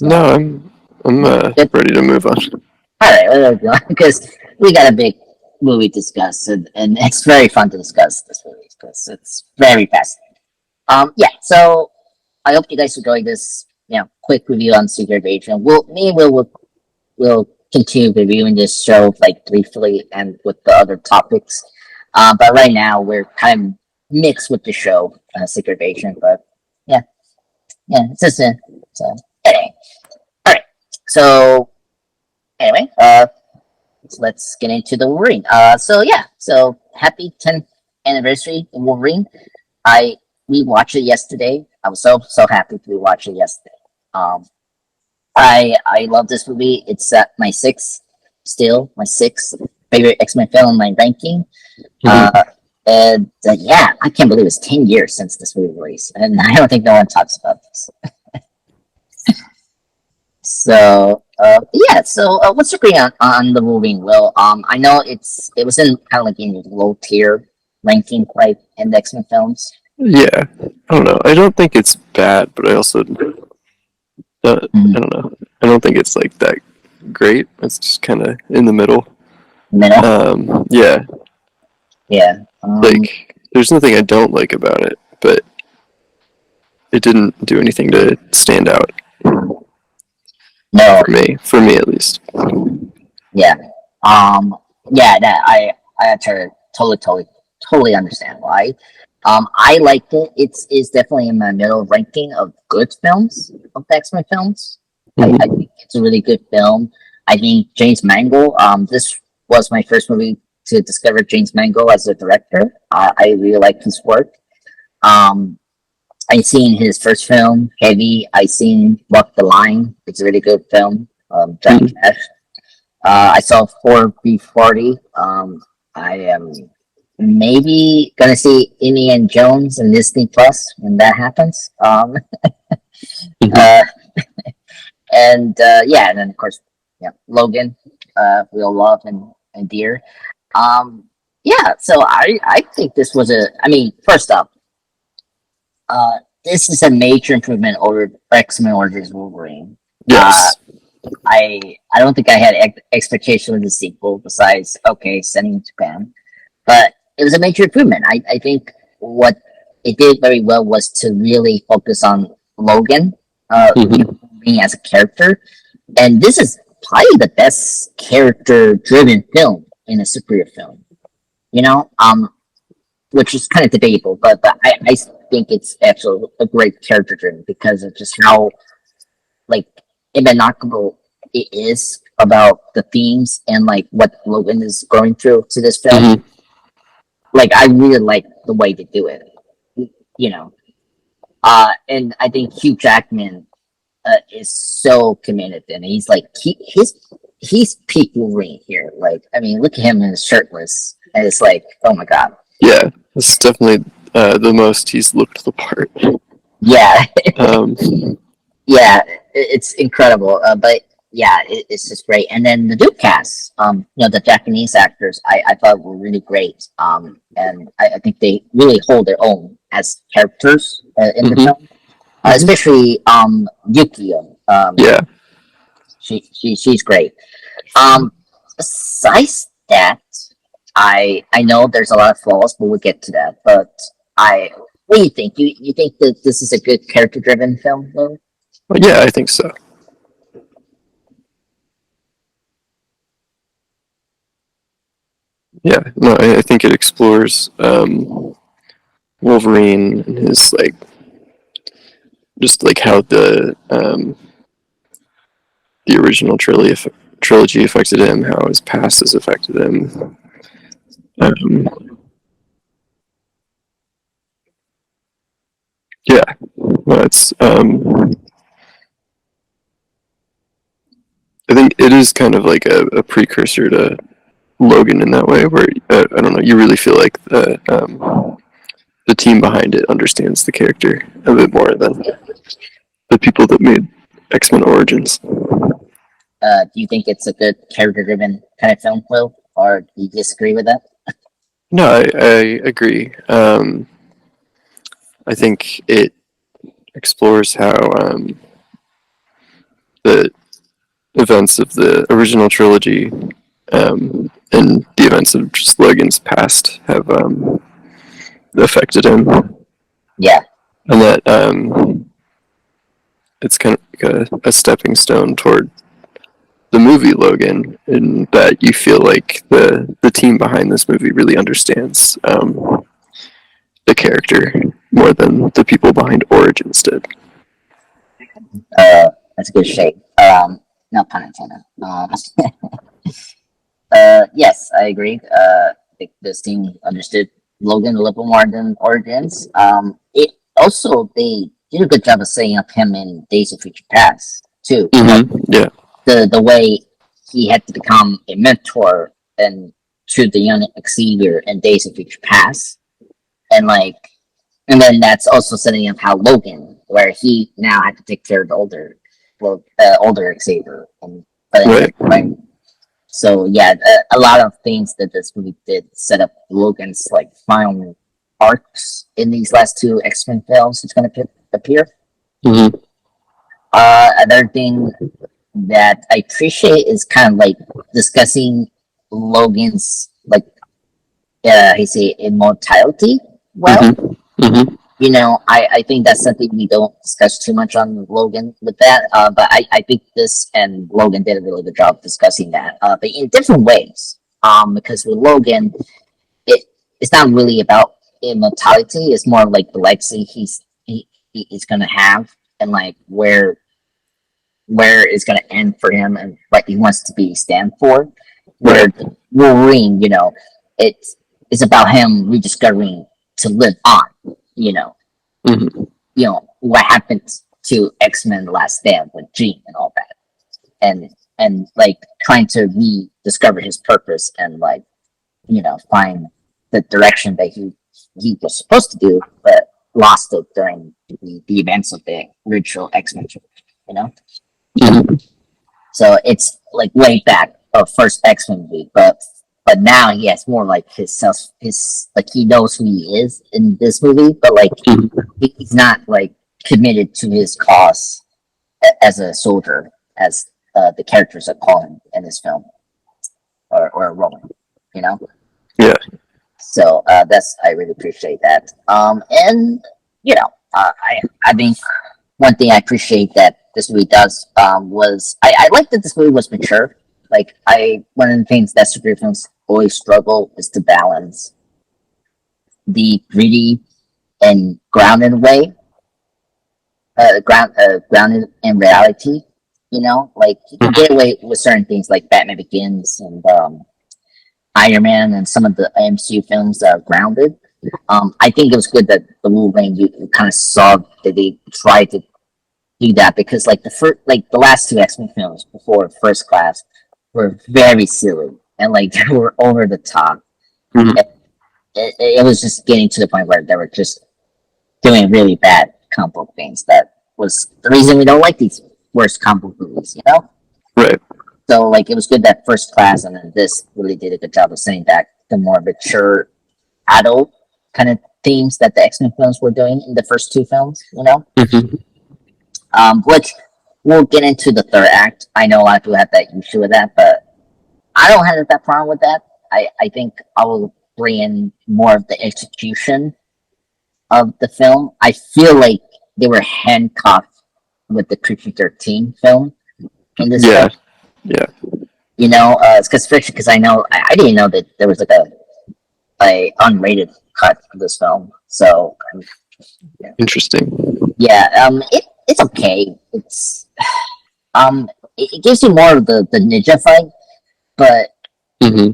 No, So I'm good. ready to move on. All right, there we go. Because we got a big movie to discuss, and it's very fun to discuss this movie because it's very fascinating. Yeah. So I hope you guys enjoyed this, quick review on Secret Agent. We'll continue reviewing this show like briefly and with the other topics. But right now we're kind of mixed with the show, Secret Agent. But yeah, yeah, it's just so anyway. All right. So anyway, so let's get into the Wolverine. So yeah, so happy 10th anniversary of Wolverine. I We watched it yesterday. I was so happy to rewatch it yesterday. Um, I love this movie. It's at my sixth favorite X Men film in my ranking. Mhm. Uh, and yeah, I can't believe it's 10 years since this movie released, and I don't think no one talks about this. So yeah, so what's your opinion on the Wolverine? Will I know it was in kind of like in low tier ranking like in the X Men films. Yeah, I don't know. I don't think it's bad, but I also I Mm, don't know. I don't think it's like that great. It's just kind of in the middle. middle, Yeah, yeah. like there's nothing I don't like about it, but it didn't do anything to stand out No, for me at least. yeah, um, yeah. That I totally understand why. I liked it. It's definitely in my middle ranking of good films of the X Men films. I Mhm. think it's a really good film. I think James Mangold. This was my first movie to discover James Mangold as a director. I really like his work. Um, I seen his first film, Heavy. I seen Walk the Line. It's a really good film. Johnny Mhm. Cash. I saw 4B40. I am maybe gonna see Indiana Jones and Disney Plus when that happens. Mhm. Uh, and yeah, and then of course, yeah, Logan. We all love and dear. Um, yeah, so I think this was a. I mean, first up, uh, this is a major improvement over X Men Origins Wolverine. Uh, Yes. I don't think I had expectation of the sequel besides okay, sending to Japan, but it was a major improvement. I think what it did very well was to really focus on Logan, Hmm. Wolverine as a character, and this is probably the best character-driven film in a superhero film. You know, which is kind of debatable, but I think it's actually a great character-driven because of just how like immockable it is about the themes and like what Logan is going through to this film. Hmm. Like I really like the way they do it. You know, and I think Hugh Jackman is so committed, and he's like he's peak Wolverine here. Like I mean, look at him in shirtless, and it's like oh my god, Yeah, this is definitely the most he's looked the part. yeah, Um, yeah, it's incredible. But yeah, it's just great. And then the Duke cast, the Japanese actors, I thought were really great. And I think they really hold their own as characters in the hmm. film, Hmm. especially Yukio. Yeah. She's great. Besides that, I know there's a lot of flaws, but we'll get to that. But what do you think? You think that this is a good character driven film, Lou? Well, yeah, I think so. Yeah, no, I think it explores Wolverine and his like just like how the original trilogy affected him, how his past has affected him. Um, yeah, no, it's I think it is kind of like a precursor to Logan in that way, where I don't know, you really feel like the team behind it understands the character a bit more than the people that made X Men Origins. Do you think it's a good character-driven kind of film, Will, or do you disagree with that? No, I agree. I think it explores how the events of the original trilogy and the events of just Logan's past have affected him, Yeah. and that it's kind of like a stepping stone toward the movie Logan, in that you feel like the team behind this movie really understands the character more than the people behind Origins did. That's a good shake. No pun intended. Yes, I agree. I think this team understood Logan a little more than Origins. It also, they did a good job of setting up him in Days of Future Past too. Mm-hmm. Yeah. The way he had to become a mentor and to the young Xavier in Days of Future Past, and then that's also setting up how Logan, where he now had to take care of the older Xavier, and Right. so yeah, a lot of things that this movie did set up Logan's final arcs in these last two X-Men films. It's going to appear. Mm-hmm. Another thing that I appreciate is kind of discussing Logan's he say immortality. Well, Mm-hmm. Mm-hmm. I think that's something we don't discuss too much on Logan with that. But I think this and Logan did a really good job discussing that. But in different ways. Because with Logan, it's not really about immortality. It's more like the legacy he's gonna have, and where it's gonna end for him, and what he wants to be stand for. Where Right. Wolverine, it's about him rediscovering to live on. Mm-hmm. What happened to X-Men: The Last Stand with Jean and all that, and trying to rediscover his purpose, and find the direction that he was supposed to do, but lost it during the events of the original X-Men. Mm-hmm. So it's way back of first X-Men movie, but now he has more his self, his he knows who he is in this movie, but Mm-hmm. he's not committed to his cause as a soldier, as the characters are calling in this film, or Roman, Yeah. So that's, I really appreciate that. And I think one thing I appreciate that this movie does was I like that this movie was mature. One of the things that superhero films always struggle is to balance the gritty and grounded way, grounded in reality. You can get away with certain things like Batman Begins and Iron Man and some of the MCU films that are grounded. I think it was good that the Wolverine, you kind of saw that they tried to do that, because the last two X-Men films before First Class were very silly, and they were over the top. Mm-hmm. It was just getting to the point where they were just doing really bad comic book things. That was the reason we don't like these worst comic book movies, Right. So it was good that First Class and then this really did a good job of setting back the more mature adult kind of themes that the X-Men films were doing in the first two films, Mm-hmm. Which we'll get into the third act. I know a lot of people have that issue with that, but I don't have that problem with that. I think I will bring in more of the execution of the film. I feel like they were handcuffed with the PG-13 film in this Yeah. film. Yeah. It's because I know I didn't know that there was a unrated cut of this film. So Interesting. yeah, it's okay. It gives you more of the ninja fight, but Mm-hmm.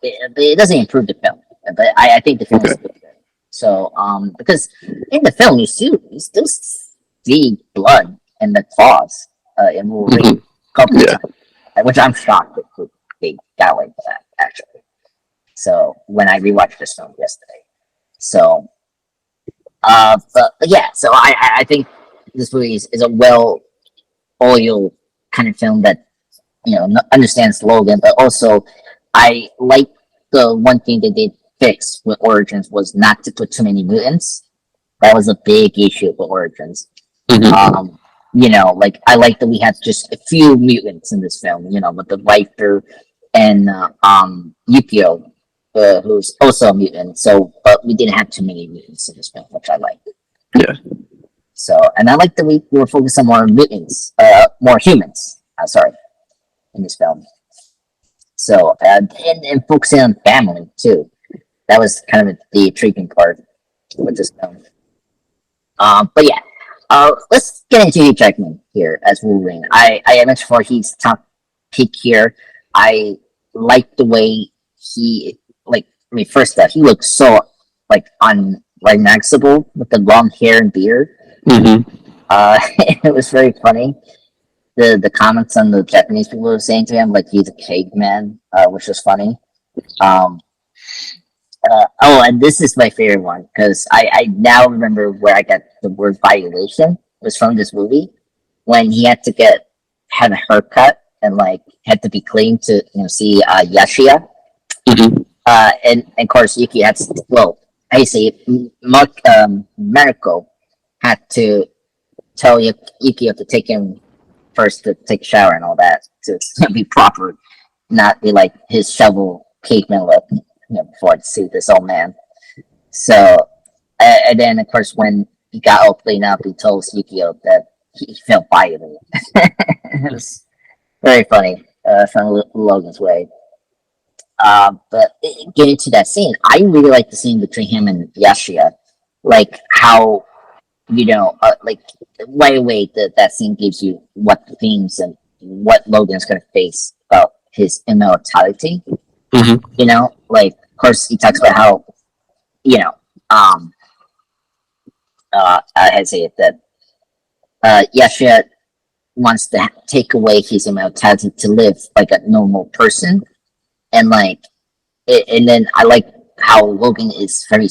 it doesn't improve the film. But I think the film is Okay. good. So because in the film you still see blood and the claws in Wolverine Mm-hmm. a couple of Yeah. times, which I'm shocked that they got away with that actually. So when I rewatched this film yesterday, so but yeah, so I think this movie is a well-oiled kind of film that understands Logan, but also I like the one thing they did fix with Origins was not to put too many mutants. That was a big issue with Origins. Mm-hmm. Um, like I like that we had just a few mutants in this film. With the Viper and Yukio, who's also a mutant. So, but we didn't have too many mutants in this film, which I like. Yeah. So, and I like that we were focused on more mutants, more humans. Sorry, in this film. So, and focusing on family too. That was kind of the intriguing part with this film. But yeah, let's get into Hugh Jackman here as Wolverine. I mentioned before he's top pick here. I like the way he first off, he looks so unrecognizable with the long hair and beard. Mm-hmm. It was very funny. The comments on the Japanese people were saying to him like he's a caveman, which was funny. And this is my favorite one because I now remember where I got the word violation. It was from this movie when he had to had a haircut and had to be clean to see Yashia. Mm-hmm. And of course Yuki had to, I say Mariko had to tell Yukio to take him first to take a shower and all that to be proper, not be like his shovel caveman look. Before I see this old man. So, and then of course when he got all cleaned up, he told Yukio that he felt violated. It was very funny from Logan's way. But getting to that scene, I really like the scene between him and Yashia, like how right away that scene gives you what the themes and what Logan's gonna face about his immortality. Mm-hmm. Of course, he talks about how, I say it that Yashia wants to take away his immortality to live like a normal person, and and then I like how Logan is very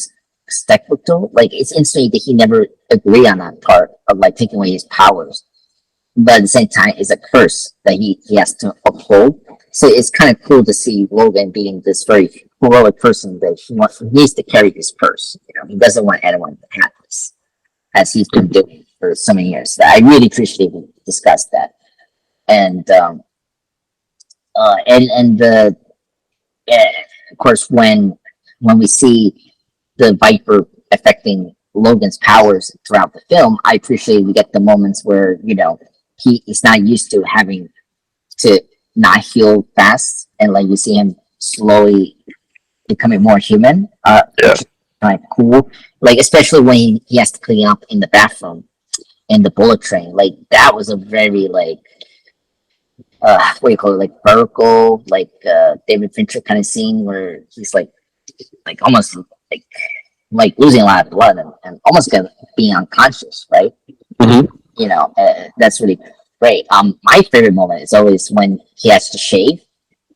skeptical. Like it's interesting that he never agreed on that part of taking away his powers, but at the same time, it's a curse that he has to uphold. So it's kind of cool to see Logan being this very heroic person that he needs to carry this curse. He doesn't want anyone to have this, as he's been doing for so many years. I really appreciate we discussed that, and of course when we see the Viper affecting Logan's powers throughout the film, I appreciate we get the moments where he is not used to having to not heal fast, and you see him slowly becoming more human. Yeah. Which is kind of cool. Especially when he has to clean up in the bathroom in the bullet train. That was a very what do you call it? Vertical, David Fincher kind of scene where he's almost losing a lot of blood and almost being unconscious, right? Mm-hmm. That's really great. My favorite moment is always when he has to shave,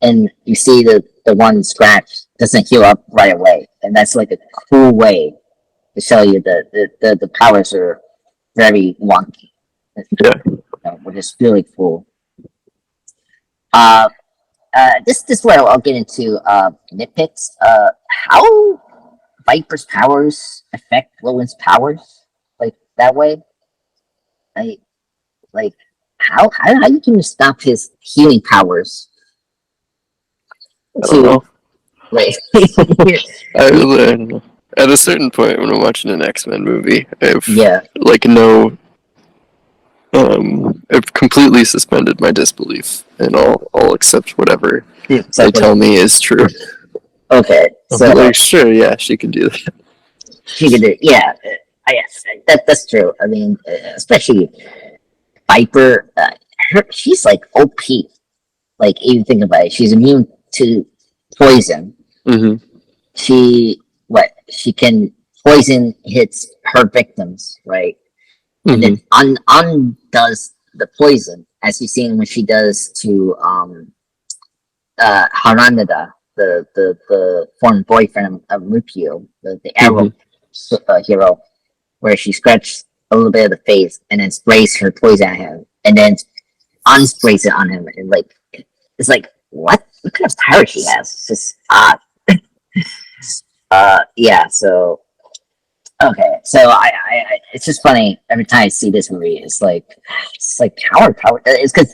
and you see the one scratch doesn't heal up right away, and that's a cool way to show you that the powers are very wonky. Yeah. Which is really cool. This is where I'll get into nitpicks. How Viper's powers affect Logan's powers that way? How you can stop his healing powers? I don't know. Like, I don't know. At a certain point when I'm watching an X-Men movie, I've I've completely suspended my disbelief, and I'll accept whatever they tell me is true. Okay, so sure, yeah, she can do that. She could do, yeah. Yes, that's true. I mean, especially Viper, she's OP. Even think about it, she's immune to poison. Mm-hmm. She can poison hits her victims, right? Mm-hmm. And then undoes the poison, as you've seen when she does to Haranada, the former boyfriend of Rupio, the arrow hero, where she scratched a little bit of the face and then sprays her poison at him, and then unsprays it on him, and it's what kind of power she has? It's just odd. Yeah, so Okay, so it's just funny every time I see this movie. It's like power. It's because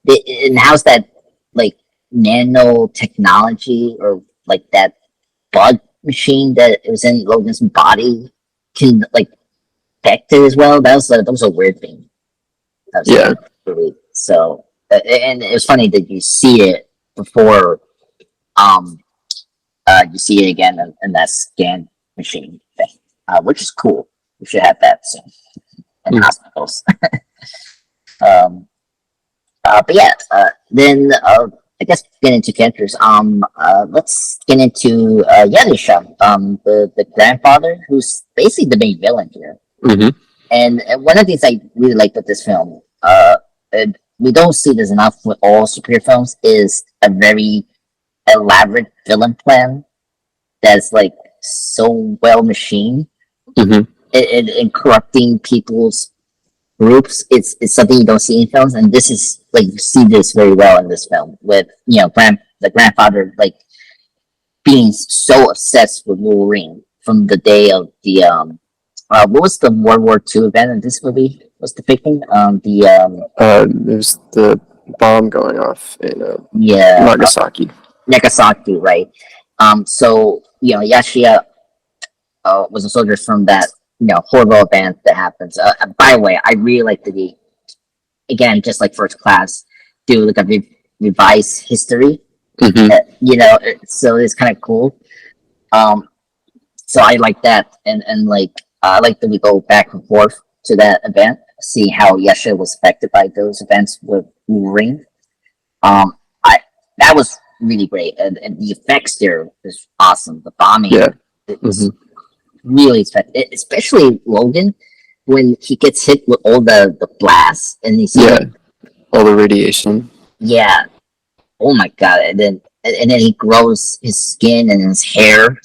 it has that like nanotechnology or like that bug machine that was in Logan's body can like affect it as well. That was a weird thing. That was Yeah, in the movie. So and it was funny that you see it before um you see it again in that scan machine thing, which is cool. We should have that soon in mm, hospitals. um, but yeah, then I guess get into characters. Let's get into Yanisha, the grandfather, who's basically the main villain here. hmm And one of the things I really like with this film, and we don't see this enough with all superhero films, is a very elaborate villain plan that's like so well machined hmm and corrupting people's groups. It's something you don't see in films, and this is like you see this very well in this film with the grandfather like being so obsessed with Wolverine from the day of the what was the World War II event in this movie was depicting there's the bomb going off in yeah Nagasaki. Nagasaki, right. So Yashia was a soldier from that horrible event that happens. By the way, I really like that he again, just like first class, do like a revised history. hmm So it's kind of cool. Um, so I like that, and like I like that we go back and forth to that event, see how Yasha was affected by those events with Wolverine. I That was really great, and the effects there is awesome. The bombing Yeah. is hmm really effective, especially Logan when he gets hit with all the blasts, and you see Yeah. All the radiation. yeah, oh my god, and then he grows his skin and his hair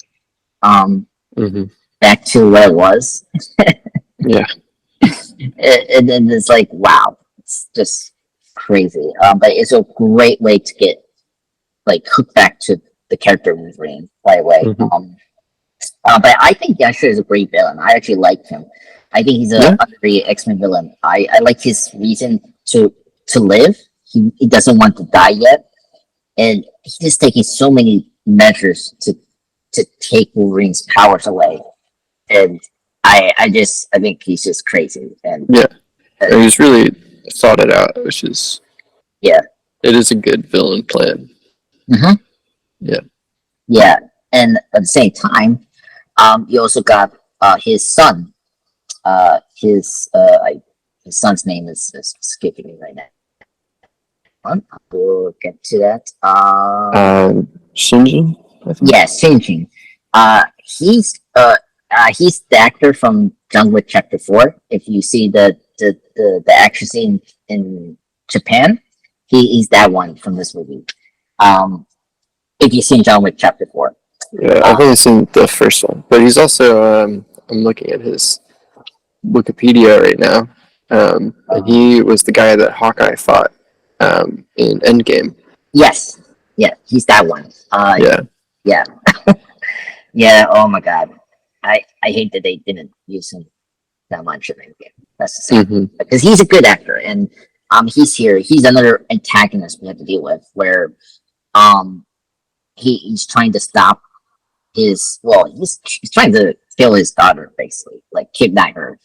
um hmm back to where it was. Yeah. And then it's like wow, it's just crazy. But it's a great way to get like hooked back to the character Wolverine right away. hmm But I think Yasha is a great villain. I actually like him. I think he's Yeah. a great X-Men villain. I like his reason to live. He doesn't want to die yet, and he's just taking so many measures to take Wolverine's powers away. And I think he's just crazy. And Yeah. uh, He's really thought it out, which is yeah, it is a good villain plan. hmm Yeah. yeah. And at the same time, you also got his son. His son's name is escaping me right now. We'll get to that. Shinji, I think. Yeah, Shinjin. He's the actor from John Wick Chapter 4. If you see the action scene in Japan, he's that one from this movie. Um, if you've seen John Wick Chapter 4. Yeah, I've Uh, only seen the first one, but he's also I'm looking at his Wikipedia right now, and he was the guy that Hawkeye fought in Endgame. yes, yeah, he's that one. Yeah. Yeah, yeah, oh my god. I hate that they didn't use him that much in Endgame. That's the same. hmm Because he's a good actor, and he's here. He's another antagonist we have to deal with, where um he's trying to stop he's trying to kill his daughter, basically, like kidnap her.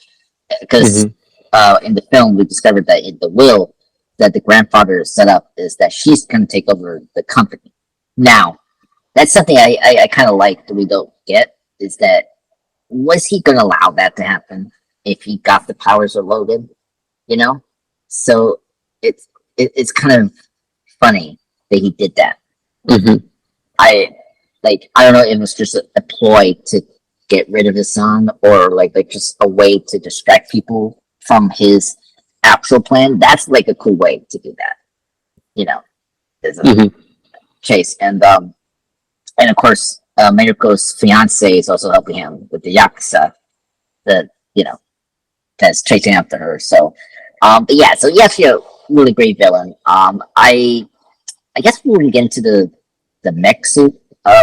Because hmm in the film we discovered that in the will that the grandfather set up is that she's going to take over the company. Now that's something I kind of like that we don't get is that was he going to allow that to happen if he got the powers of Logan? You know, so it's kind of funny that he did that. hmm I I don't know if it was just a ploy to get rid of his son or like just a way to distract people from his actual plan. That's like a cool way to do that. You know, as a hmm chase and of course Mirko's fiance is also helping him with the yakuza that that's chasing after her. So but yeah, so yes, you're a really great villain. I guess we're gonna get into the mech suit.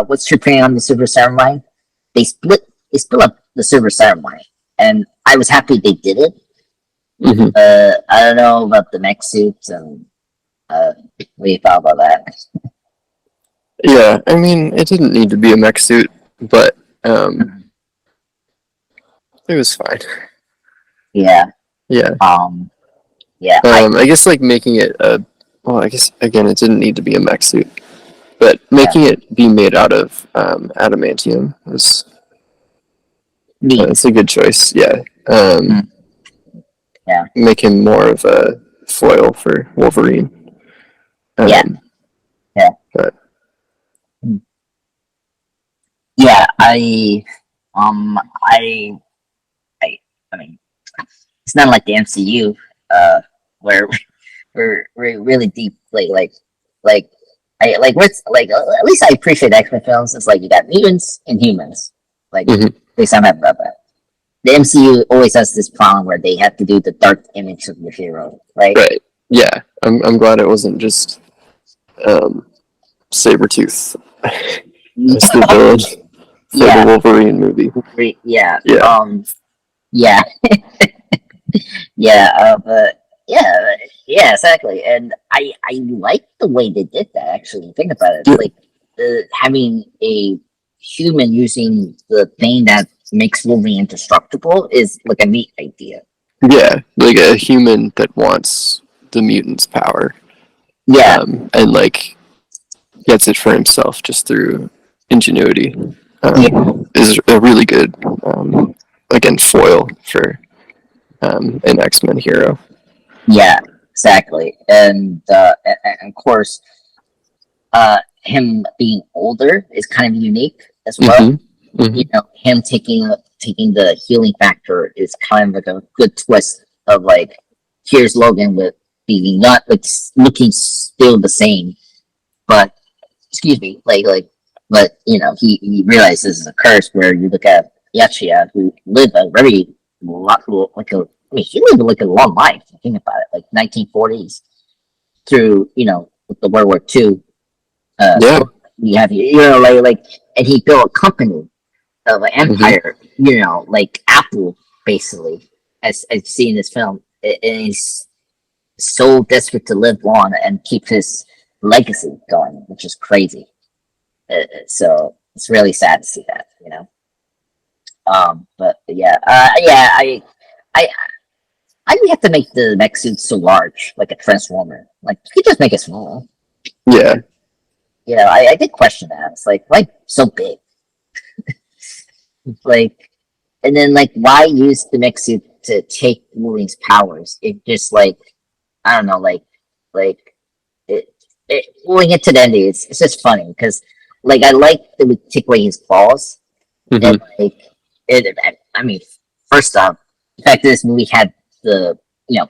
What's your opinion on the Super Samurai? They split. it's still up the silver ceremony, and I was happy they did it. Hmm. I don't know about the mech suits and what do you thought about that? Yeah, I mean, it didn't need to be a mech suit, but it was fine. Yeah. Yeah. Yeah. I guess like making it a. Well, I guess again, it didn't need to be a mech suit, but Yeah. making it be made out of adamantium was Neat. it's a good choice. Yeah. Mm. Yeah. Make him more of a foil for Wolverine. Yeah. Yeah. But Mm. Yeah. Um, I, I mean, it's not like the MCU, where we're really deep, like, I like what's like. At least I appreciate X-Men films. It's like you got mutants and humans. Like, Mhm. at least I'm happy about that. The MCU always has this problem where they have to do the dark image of the hero, right? right. Yeah, I'm glad it wasn't just Sabretooth as the villain for the Yeah, Wolverine movie. yeah, Yeah. yeah, yeah, but yeah, exactly. And I like the way they did that. Actually, think about it. Yeah. Like having a human using the thing that makes Wolverine indestructible is like a neat idea. Yeah, like a human that wants the mutant's power, Yeah, and like gets it for himself just through ingenuity, yeah, is a really good, again, foil for an X-Men hero. yeah, exactly. And of course, him being older is kind of unique as well. Mm-hmm. Mm-hmm. You know, him taking the healing factor is kind of like a good twist of like, here's Logan with being not like looking still the same, but excuse me, but you know, he realizes this is a curse where you look at Yachia who lived a very lot like a I mean, he lived like a long life. Think about it, like 1940s through with the World War II. Yeah. You have and he built a company of an Mm-hmm. empire, like Apple, basically, as seen in this film. And he's so desperate to live on and keep his legacy going, which is crazy. So it's really sad to see that. But yeah, I, I didn't have to make the mech suit so large, like a transformer. Like you could just make it small. Yeah. I did question that. It's like, why so big? Like, and then like, why use the mech suit to take Wolverine's powers? It just like, I don't know, like when we get to the end, it's just funny because like I like that we take away his claws and Mm-hmm. like I mean, first off, the fact that this movie had the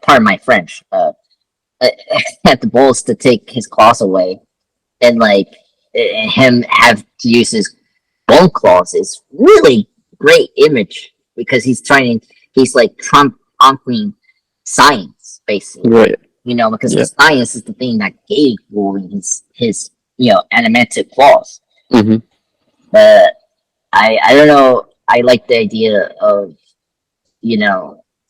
pardon my French, had the balls to take his claws away and like him have to use his bone claws is really great image because he's like trumpeting science basically, Right. because Yeah. the science is the thing that gave Wolverine his animated claws. Mm-hmm. But I don't know. I like the idea of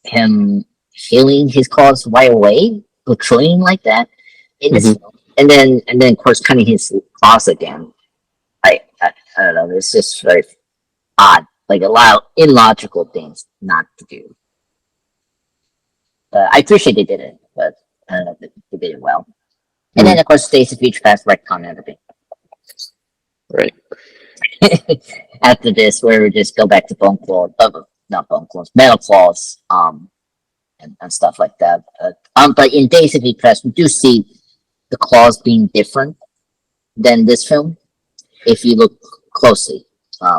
him healing his claws right away, portraying like that in this Mm-hmm. film, and then of course cutting his claws again. I don't know. It's just very odd, like a lot of illogical things not to do. I appreciate they did it, but I don't know if they did it well. And then Mm-hmm. of course, Days of Future Past retcon everything. Right. After this, where we just go back to bone claws, not bone claws, metal claws, and stuff like that. But in Days of Future Past, we do see the claws being different than this film if you look closely.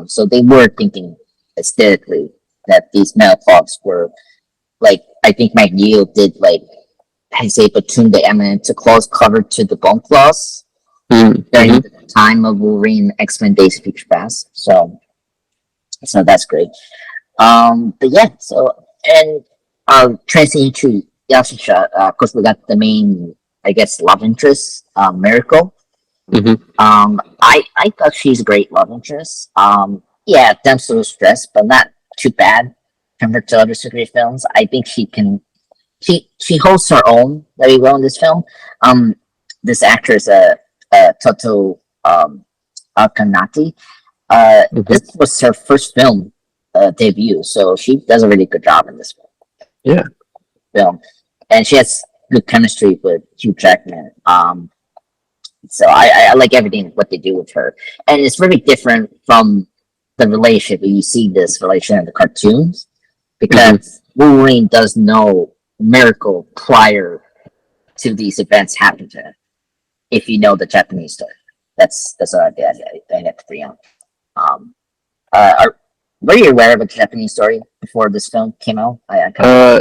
So they were thinking aesthetically that these metal claws were like, I think McNeil did like has able to tune the eminence claws covered to the bone claws during Mm-hmm. the time of Wolverine X-Men Days of Future Past. So that's great. But yeah, so and transitioning to Yasha, of course we got the main, I guess, love interest, Miracle. Mm-hmm. I thought she's a great love interest. yeah, Demp's a little stressed, but not too bad compared to other superhero films. I think she holds her own very well in this film. Um, this actress, Toto Alcanati, Hmm. this was her first film debut, so she does a really good job in this Yeah. film, and she has good chemistry with Hugh Jackman. So I like everything what they do with her, and it's very different from the relationship. You see this relationship in the cartoons Hmm. because Wolverine does know Miracle prior to these events happening to him. If you know the Japanese story, that's what I have to be on. Um, were you aware of a Japanese story before this film came out? I kind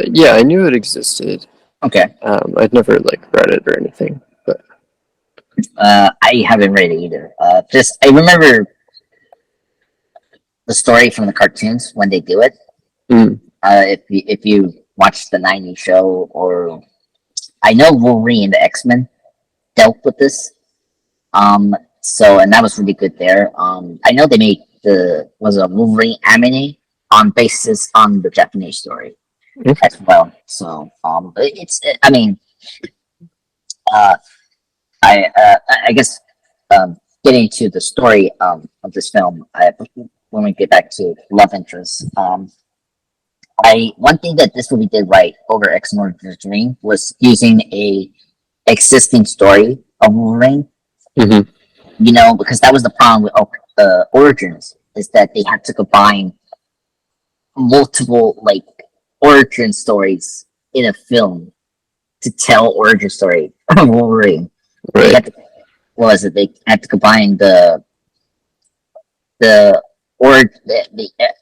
of Yeah, I knew it existed. okay. I'd never like read it or anything, but I haven't read it either. Just I remember the story from the cartoons when they do it. mm, If you watch the '90s show, or I know Wolverine and the X-Men dealt with this. So and that was really good there. I know they made the was a Wolverine anime on basis on the Japanese story okay. as well. So it's I mean uh, I guess getting to the story of this film, when we get back to love interest, I one thing that this movie did right over X Men Dream was using a existing story of Wolverine. Hmm. You know, because that was the problem with Origins is that they had to combine multiple like origin stories in a film to tell origin story of Wolverine. They Right. had to what was it? They had to combine the the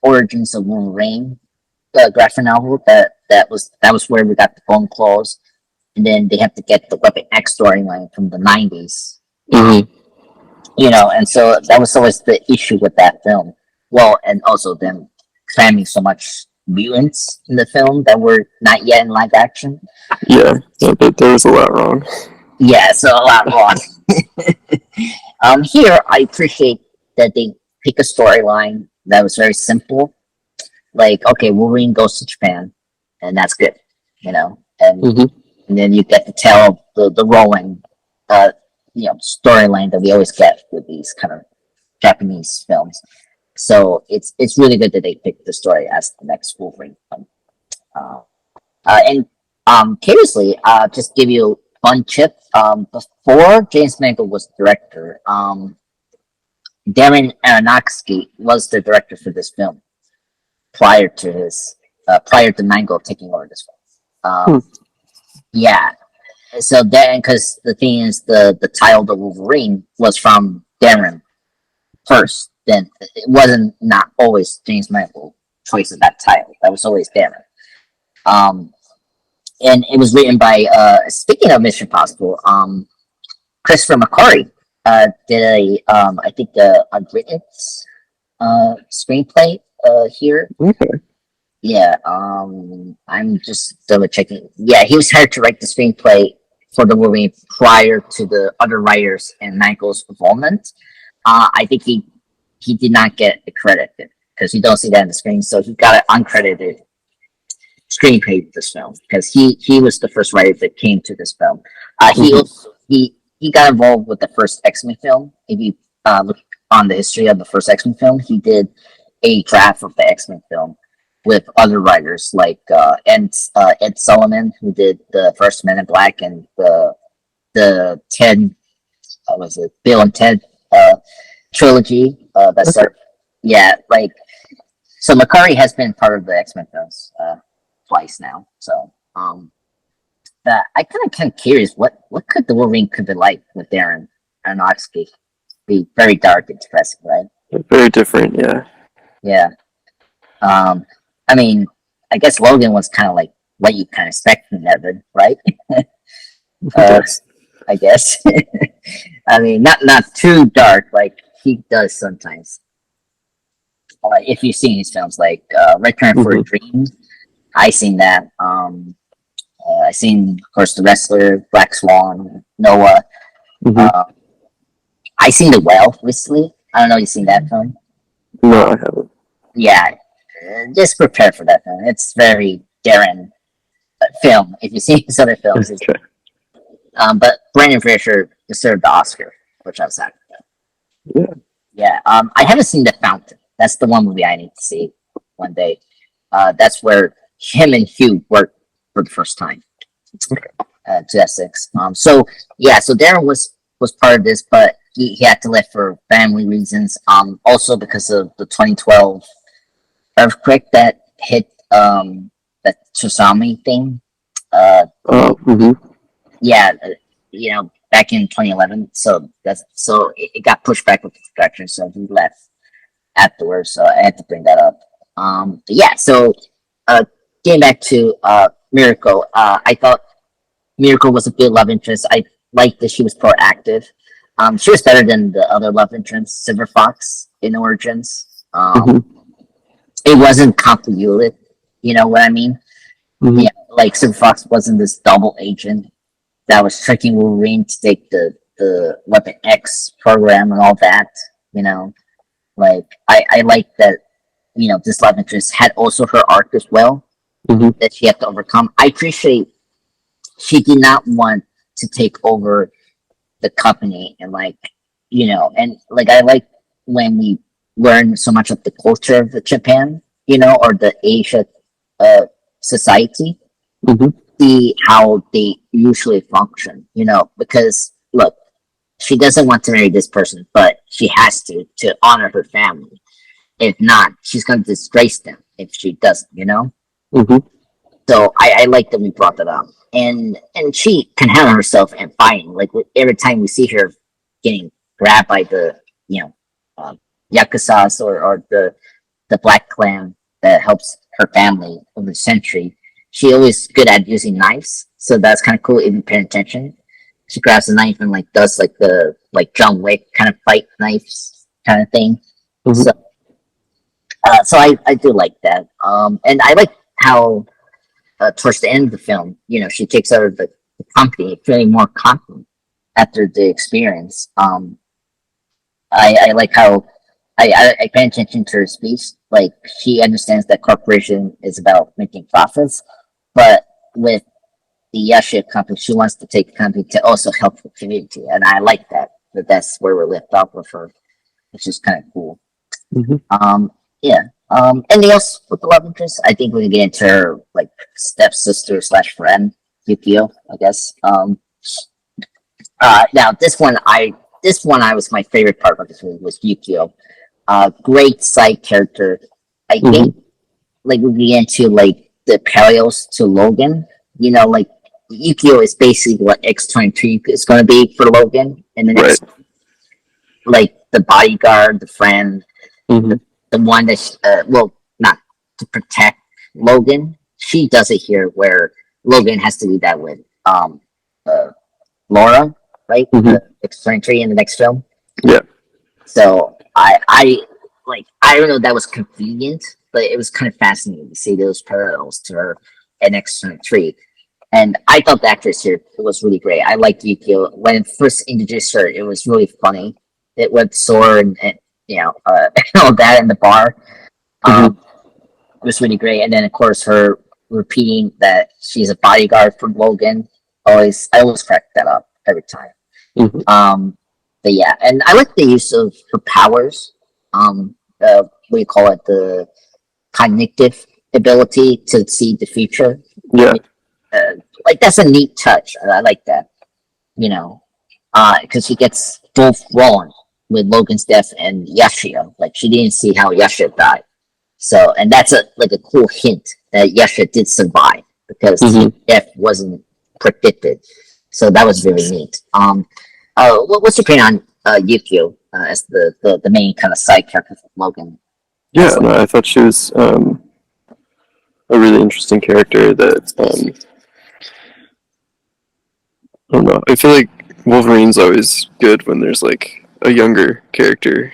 origins of Wolverine, the graphic novel that was where we got the bone claws, and then they have to get the Weapon X storyline from the '90s. Hmm. You know, and so that was always the issue with that film. Well, and also them cramming so much mutants in the film that were not yet in live action. Yeah, yeah, but there was a lot wrong. Yeah, so a lot wrong. Here I appreciate that they pick a storyline that was very simple. Like, okay, Wolverine goes to Japan, and that's good, you know. Hmm. And then you get to tell the rolling, uh, storyline that we always get with these kind of Japanese films. So it's really good that they picked the story as the next Wolverine film. Uh, and curiously, just give you a fun tip. Before James Mangold was director, Darren Aronofsky was the director for this film prior to Mangold taking over this film. Hmm. Yeah. So then, because the thing is, the title the Wolverine was from Darren first. Then it wasn't not always James Mangold choice of that title. That was always Darren. Um, and it was written by speaking of Mission Impossible, Christopher McQuarrie did I think the unwritten screenplay here. Okay. Yeah, I'm just double checking. Yeah, he was hired to write the screenplay for the movie prior to the other writers and Michael's involvement. I think he did not get the credit because you don't see that in the screen, so he got an uncredited screenplay for this film because he was the first writer that came to this film. He Hmm. also he got involved with the first X-Men film. If you look on the history of the first X-Men film, he did a draft of the X-Men film with other writers like Ed Solomon, who did the first Men in Black and the Ted was it Bill and Ted trilogy. That's Okay. yeah, like so McCurry has been part of the X-Men films twice now. So that I kind of curious what could the Wolverine could be like with Darren Aronofsky. Be very dark and depressing, right? Very different. Yeah. Yeah. Um, I mean, I guess Logan was kind of like what you kind of expect from Evan, right? I uh, guess. I guess. I mean, not too dark like he does sometimes. If you've seen his films, like Return for a Hmm. Dream, I seen that. I seen, of course, The Wrestler, Black Swan, Noah. Hmm. Uh, I seen The Whale recently. I don't know if you've seen that film. No, I haven't. Yeah, just prepare for that film. It's very Darren film. If you see his other films, Okay. but Brandon Fraser deserved the Oscar, which I was happy about. Yeah. Yeah, I haven't seen The Fountain. That's the one movie I need to see one day. That's where him and Hugh worked for the first time. 2006. So yeah, so Darren was part of this, but he had to leave for family reasons. Also because of the 2012 earthquake that hit that tsunami thing. Oh. Yeah, back in 2011. So it got pushed back with the production, so he left afterwards. So I had to bring that up. But yeah, so uh, getting back to Miracle, I thought Miracle was a good love interest. I liked that she was proactive. She was better than the other love interest, Silver Fox in Origins. It wasn't convoluted. You know what I mean? Mm-hmm. Yeah, like Silver Fox wasn't this double agent that was tricking Wolverine to take the Weapon X program and all that. You know, like I like that. This love interest had also her arc as well Mm-hmm. that she had to overcome. I appreciate she did not want to take over the company and and like I like when we learn so much of the culture of the Japan, or the Asia uh, society, Mm-hmm. see how they usually function, because look, she doesn't want to marry this person, but she has to honor her family. If not, she's going to disgrace them if she doesn't. Mm-hmm. So I like that we brought that up, and she can handle herself and fighting. Like every time we see her getting grabbed by the um, yakuza's or the black clan that helps her family over the century, she always good at using knives. So that's kind of cool. If you pay attention, she grabs a knife and does the John Wick kind of fight knives kind of thing. Mm-hmm. So I do like that. And I like how towards the end of the film, she takes over the company feeling more confident after the experience. I like how I pay attention to her speech. Like she understands that corporation is about making profits, but with the Yashia company, she wants to take the company to also help the community, and I like that. That's where we're left off with her, which is kind of cool. Mm-hmm. Yeah. Anything else with the love interest? I think we can get into her stepsister slash friend, Yukio, I guess. Now this one I was my favorite part of this movie was Yukio. Great side character. I think we get into the parallels to Logan. Yukio is basically what X-23 is going to be for Logan in the next, the bodyguard, the friend, Mm-hmm. the one that not to protect Logan. She does it here where Logan has to do that with Laura, right? Mm-hmm. The X-23 in the next film. Yeah. So I don't know if that was convenient, but it was kind of fascinating to see those parallels to her and X-23. And I thought the actress here was really great. I liked Yukio. When it first introduced her, it was really funny. It went sore and all that in the bar. It was really great. And then of course her repeating that she's a bodyguard for Logan. I always crack that up every time. Mm-hmm. But yeah, and I like the use of her powers. What do you call it? The cognitive ability to see the future. Yeah. That's a neat touch. I like that. Because she gets both wrong with Logan's death and Yashia. Like she didn't see how Yashia died. So, and that's a cool hint that Yashia did survive because his death wasn't predicted. So that was really neat. What's your opinion on Yukio as the main kind of side character for Logan? Yeah, no, I thought she was a really interesting character that I don't know. I feel like Wolverine's always good when there's a younger character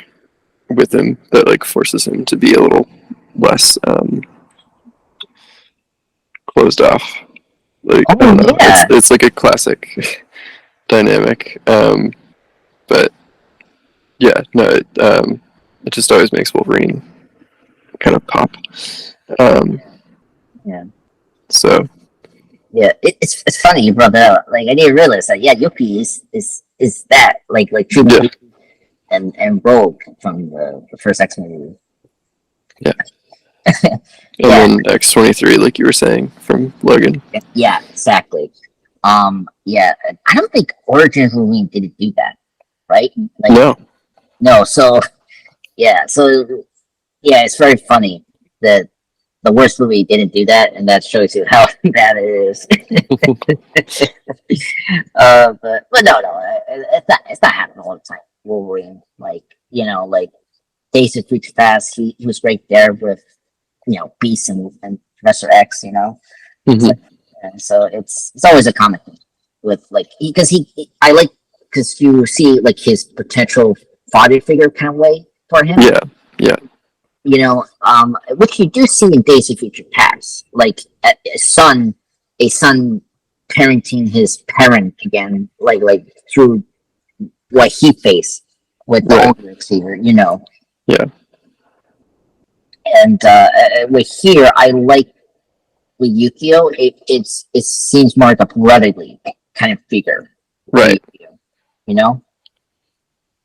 with him that forces him to be a little less closed off. I don't know. Yeah. It's a classic dynamic. But yeah, no. it just always makes Wolverine kind of pop. Yeah. So Yeah, it's funny you brought that up. Like I didn't realize that. Yeah, Yuki is that like True yeah, Blue and Rogue from the first X-Men movie. yeah. And Yeah, then X-23, like you were saying, from Logan. yeah, exactly. Yeah, I don't think Origins Wolverine didn't do that, right? Like No. no, so yeah, it's very funny that the worst movie didn't do that, and that shows you how bad it is. But no, it's not happening all the time. Wolverine, like like Days of Future Past, he was right there with Beast and Professor X, Mm-hmm. and so it's always a comic thing with like because I like because you see like his potential father figure kind of way for him. Yeah, yeah, Which you do see in Days of Future Past, like a son parenting his parent again, like through what he faced with the right. older receiver, Yeah, And with here, I like with Yukio, it seems more like a brotherly kind of figure, right. you know,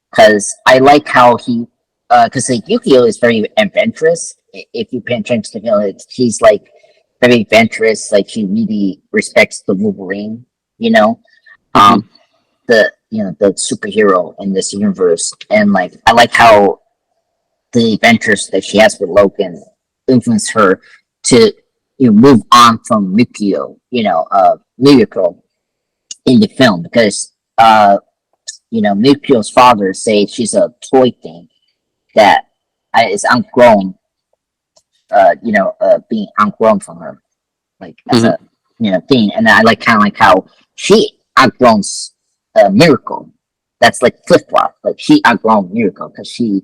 because I like how because like Yukio is very adventurous. If you pay attention to him, he's like very adventurous. Like he really respects the Wolverine, Mm-hmm. the superhero in this universe, and like I like how the adventures that she has with Logan influence her to move on from Miyako in the film because Mikio's father says she's a toy thing that is outgrown, being outgrown from her, like as Mm-hmm. a thing, and I like kind of like how she outgrown Miracle. That's like flip flop. Like she outgrown Miracle because she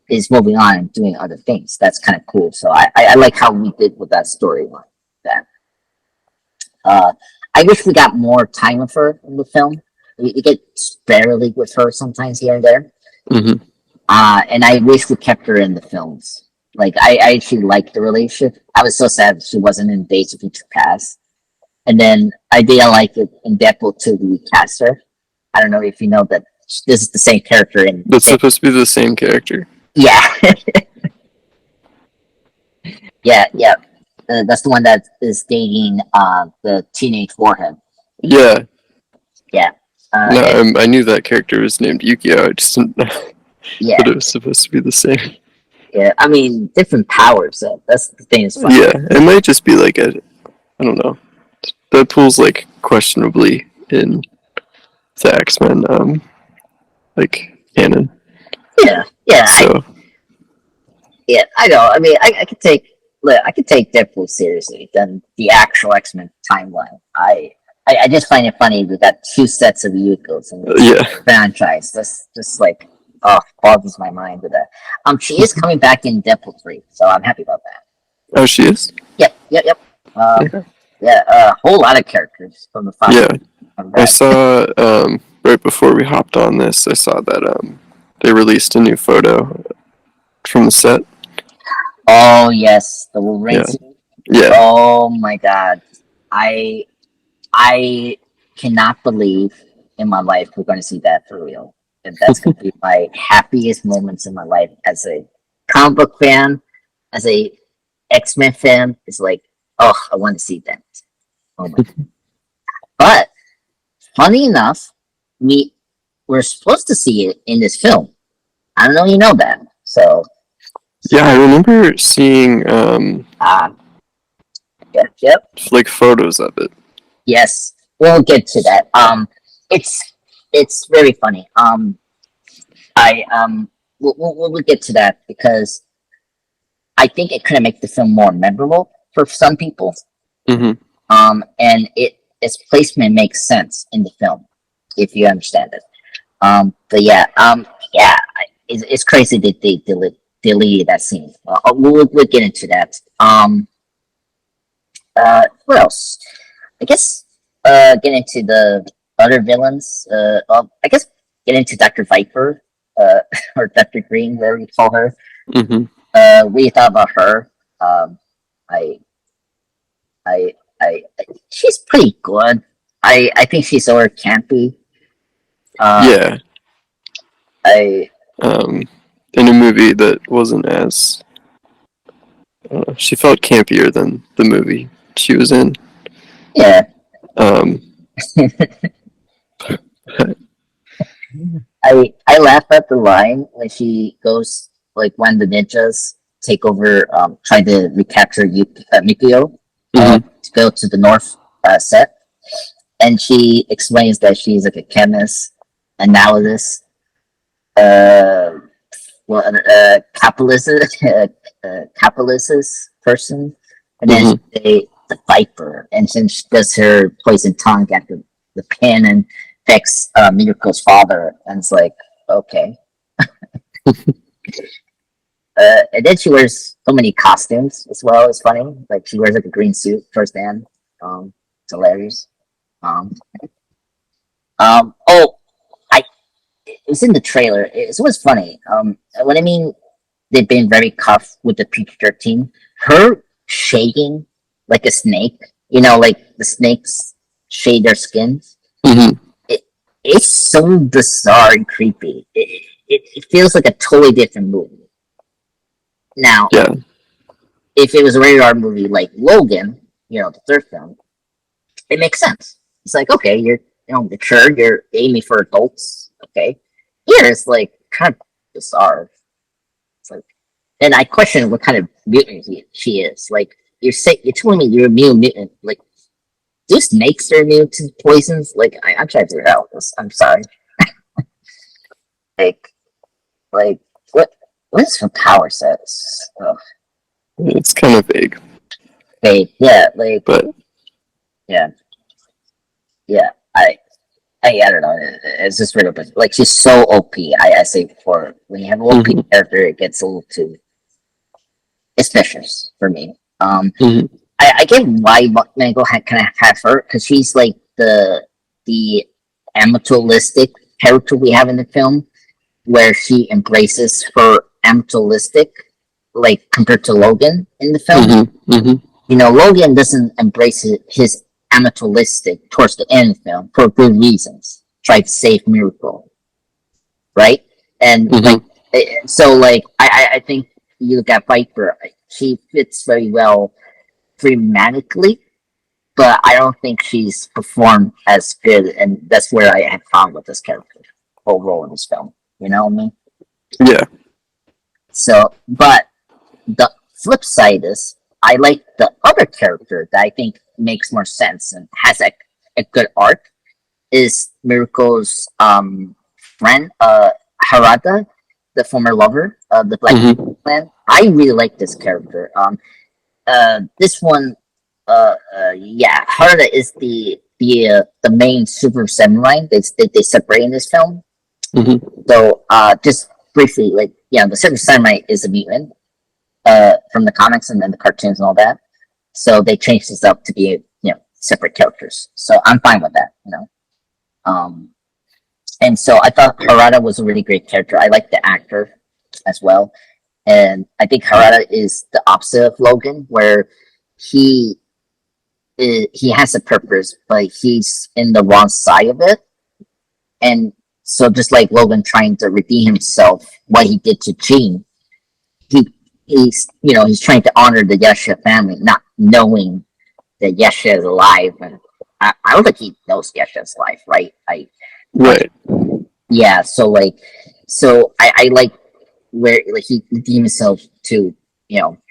is moving on and doing other things. That's kind of cool. So I like how we did with that storyline. That I wish we got more time with her in the film. We get barely with her sometimes here and there. Mm-hmm. And I wish we kept her in the films. Like I actually liked the relationship. I was so sad she wasn't in Days of Future Past. And then I didn't like it in Deadpool 2 we cast her. I don't know if you know that this is the same character in That's supposed to be the same character. yeah. Yeah. That's the one that is dating the teenage warhead. Yeah. Yeah. No, And, I knew that character was named Yukio. I just didn't know yeah. that it was supposed to be the same. Yeah. I mean, different powers. So that's the thing. Is funny. Yeah, it might just be like I don't know. Deadpool's like questionably in the X-Men like canon. Yeah. So I know. I mean, I could take. Look, I could take Deadpool seriously than the actual X-Men timeline. I just find it funny we got two sets of Yukos in this yeah. franchise. That's just like boggles my mind with that. She is coming back in Deadpool 3, so I'm happy about that. Oh, she is? Yep. Okay. Yeah, a whole lot of characters from the five. Yeah. I saw right before we hopped on this, I saw that they released a new photo from the set. Oh yes, the Wolverine. Yeah. Oh my god, I cannot believe in my life we're going to see that for real. And that's going to be my happiest moments in my life as a comic book fan, as a X-Men fan. It's like, oh, I want to see that. Oh my god. But funny enough, we're supposed to see it in this film. I don't know if you know that. So yeah, I remember seeing yep. like photos of it. Yes, we'll get to that. It's very funny. We'll get to that because I think it could make the film more memorable for some people. Mm-hmm. And its placement makes sense in the film if you understand it. But yeah, it's crazy that they deleted that scene. We'll get into that. What else? I guess get into the other villains. I guess get into Dr. Viper. or Dr. Green, whatever you call her. Mm-hmm. What do you thought about her? Um, I, she's pretty good. I think she's over campy. Yeah. I, In a movie that wasn't as she felt campier than the movie she was in. yeah. Um, I laugh at the line when she goes like when the ninjas take over, trying to recapture Mikio, mhm. to go to the north set, and she explains that she's like a chemist, analyst, uh, capitalist, capitalist person, and then Mhm. they the Viper, and then she does her poison tongue after the pen and affects Mirako's father, and it's like okay. And then she wears so many costumes as well. It's funny, like she wears like a green suit first hand. It's hilarious. Um, oh, I it was in the trailer. It was funny. What I mean, they've been very cuff with the PG-13. Her shaking like a snake, like the snakes shade their skins. Mhm. It, it's so bizarre and creepy. It feels like a totally different movie. Now, Yeah. if it was a rated R movie like Logan, the third film, it makes sense. It's like, okay, you're mature, you're aiming for adults. Okay. Here it's like kind of bizarre. It's like, and I question what kind of mutant she is. Like, you're telling me you're a mutant. Like, do snakes are immune to poisons? Like, I'm trying to figure out this. I'm sorry. Like, like what is her power sets? Oh, It's kind of vague, yeah, like, but yeah, yeah. I don't know. It's just weird, but like she's so OP. I say before, when you have an OP mhm. character, it gets a little too suspicious for me. Mhm. I get why Mango kind of have her because she's like the amateuristic character we have in the film, where she embraces her amateuristic, like compared to Logan in the film. Mhm. Mhm. Logan doesn't embrace his amateuristic towards the end of the film for good reasons. Try to save Miracle, right? And like, Mhm. so like, I think you look at Viper, she fits very well dramatically, but I don't think she's performed as good, and that's where I had found with this character overall in this film. You know what I mean? Yeah. So, but the flip side is I like the other character that I think makes more sense and has a good arc is Miracle's friend, Harada, the former lover of the Black Mhm. Man. I really like this character. This one, yeah, Harada is the main super samurai. They separate in this film. Mhm. So, just briefly, like, the super samurai is a mutant, from the comics and then the cartoons and all that. So they changed this up to be, separate characters. So I'm fine with that. Um, and so I thought Harada was a really great character. I like the actor as well, and I think Harada is the opposite of Logan, where he he has a purpose, but he's in the wrong side of it, and so just like Logan trying to redeem himself, what he did to Jean, he he's trying to honor the Yasha family, not knowing that Yasha is alive, and I don't think he knows Yasha's alive, right? I Right. Yeah, so like, I like where like he redeemed himself to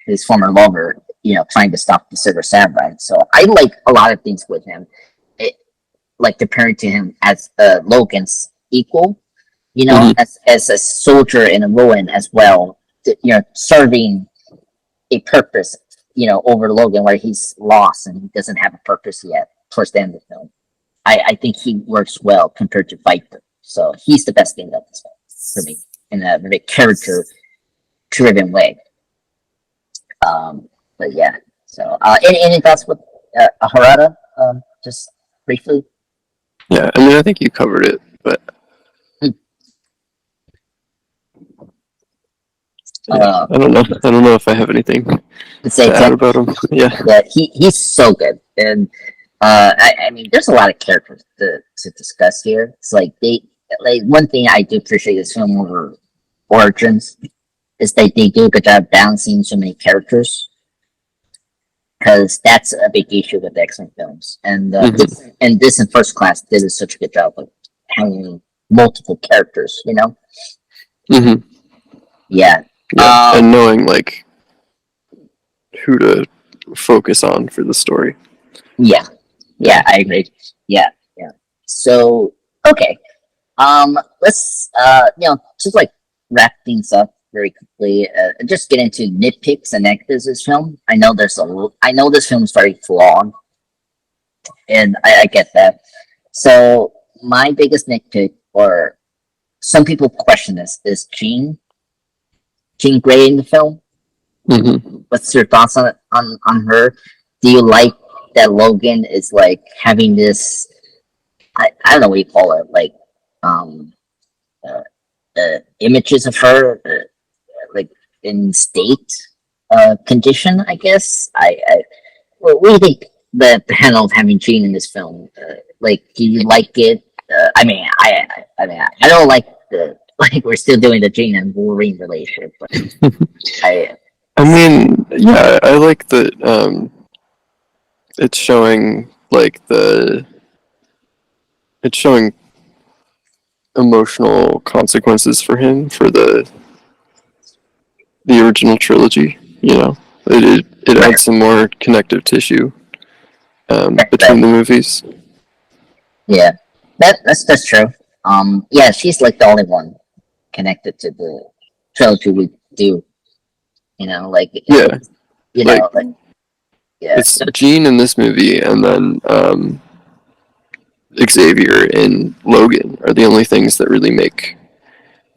his former lover, trying to stop the Silver Samurai. So I like a lot of things with him. It, like comparing to him as Logan's equal, Mhm. as a soldier in a ruin as well, serving a purpose, over Logan where he's lost and he doesn't have a purpose yet towards the end of the film. I think he works well compared to Viper. So he's the best thing of this film for me in a very character driven way. But yeah. So any thoughts with Harada? Just briefly. Yeah. I mean, I think you covered it, but Hmm. Uh, I don't know. I don't know if I have anything to say to add about him. Yeah. that he's so good, and I mean, there's a lot of characters to discuss here. It's like one thing I do appreciate this film over Origins is that they do a good job balancing so many characters, because that's a big issue with X-Men films, and this in First Class did such a good job of having multiple characters. Hmm. Yeah. Yeah, and knowing like who to focus on for the story. Yeah. Yeah, I agree. Yeah, yeah. So okay. Let's just like wrap things up very quickly. Just get into nitpicks and negatives of this film. I know this film is very flawed, and I get that. So my biggest nitpick, or some people question this, is Jean Grey in the film. Hmm. What's your thoughts on her? Do you like that Logan is like having this? I don't know what you call it, like um uh, images of her like in state condition. I guess what do you think the handle of having Jean in this film? Like, do you like it? I don't like the like we're still doing the Jean and Wolverine relationship, but I I mean, yeah, I like that. It's showing like it's showing emotional consequences for him for the original trilogy. It right, adds some more connective tissue between right. the movies. Yeah, that's true. Yeah, she's like the only one connected to the trilogy we do. Like Yeah, like like yeah, it's Jean in this movie, and then Xavier and Logan are the only things that really make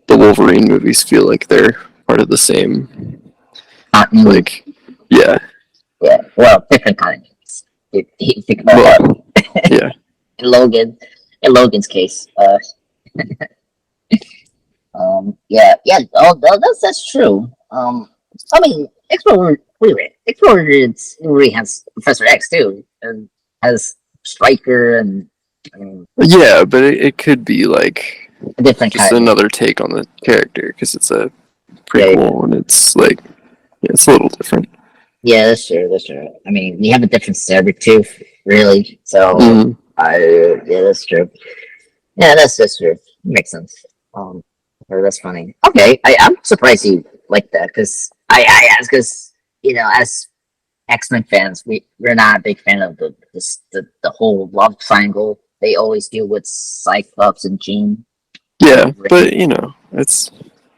the Wolverine movies feel like they're part of the same. continuity. Like, yeah, Yeah, well, different continents. If you think about well, that, yeah, in Logan, in Logan's case, yeah, yeah, that's true. I mean, Explorer really has Professor X too, and has Stryker and yeah, but it could be like a different just kind of. another take on the character because it's a Yeah, yeah, prequel and it's like yeah, it's a little different. yeah, that's true. That's true. I mean, you have a different saber tooth, really. So, Mm. yeah, that's true. Yeah, that's true. Makes sense. Um, that's funny. Okay, I'm surprised you like that, because I ask, because as X-Men fans, we're not a big fan of the whole love triangle they always do with Cyclops and Jean. Yeah, And but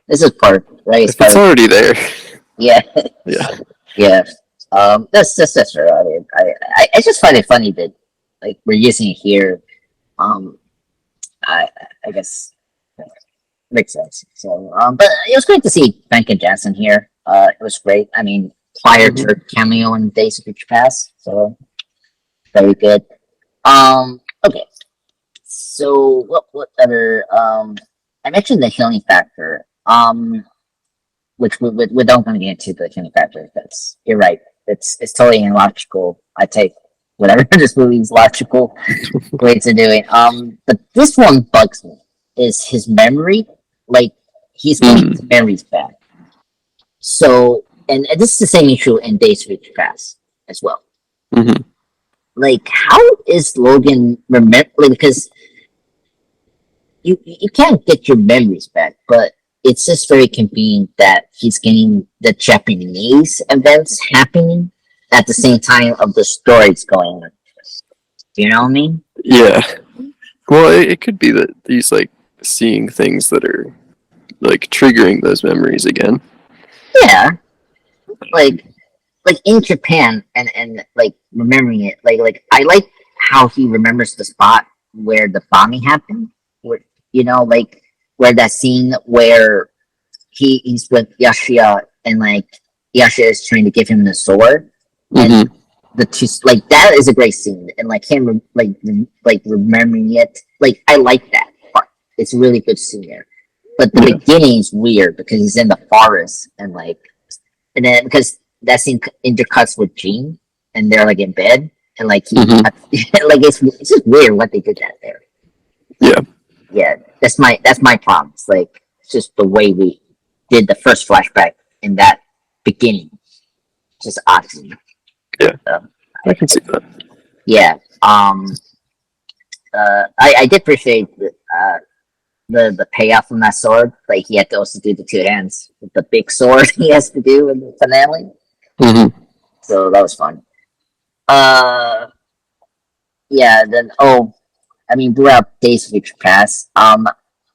this is part, right? It's if it's part of, already there, yeah, yeah, yeah. That's true. I mean, I just find it funny that like we're using it here. Um, I I guess makes sense. So, but it was great to see Famke Janssen here. It was great. I mean, prior to hmm her cameo in Days of Future Past, so very good. Okay. So what other I mentioned the healing factor. Which we don't going to get into the healing factor, because you're right. It's totally illogical. I take whatever this movie's logical way to do it. But this one bugs me. Is his memory, like he's getting his mm memories back? So, and this is the same issue in Days of Future Past as well. hmm Like, how is Logan remember? Like, because you can't get your memories back, but it's just very convenient that he's getting the Japanese events happening at the same time of the stories going on. You know what I mean? yeah. Well, it could be that he's like seeing things that are like triggering those memories again. Yeah, like in Japan, and like remembering it, like I like how he remembers the spot where the bombing happened, where like where that scene where he's with Yashia, and like Yashia is trying to give him the sword, and Hmm. the two, like that is a great scene, and like him like remembering it, like I like that part. It's a really good scene there. But the Yeah. beginning is weird because he's in the forest and then because that scene intercuts with Jean and they're like in bed and like he Hmm. like it's just weird what they did that there. Yeah. Yeah, that's my problem. It's like it's just the way we did the first flashback in that beginning. It's just odd to me. Yeah. So, I can see that. yeah. I did appreciate the payoff from that sword. Like he had to also do the two hands with the big sword he has to do in the finale. Hmm. So that was fun. Uh, yeah. Then I mean, throughout Days of Future Past,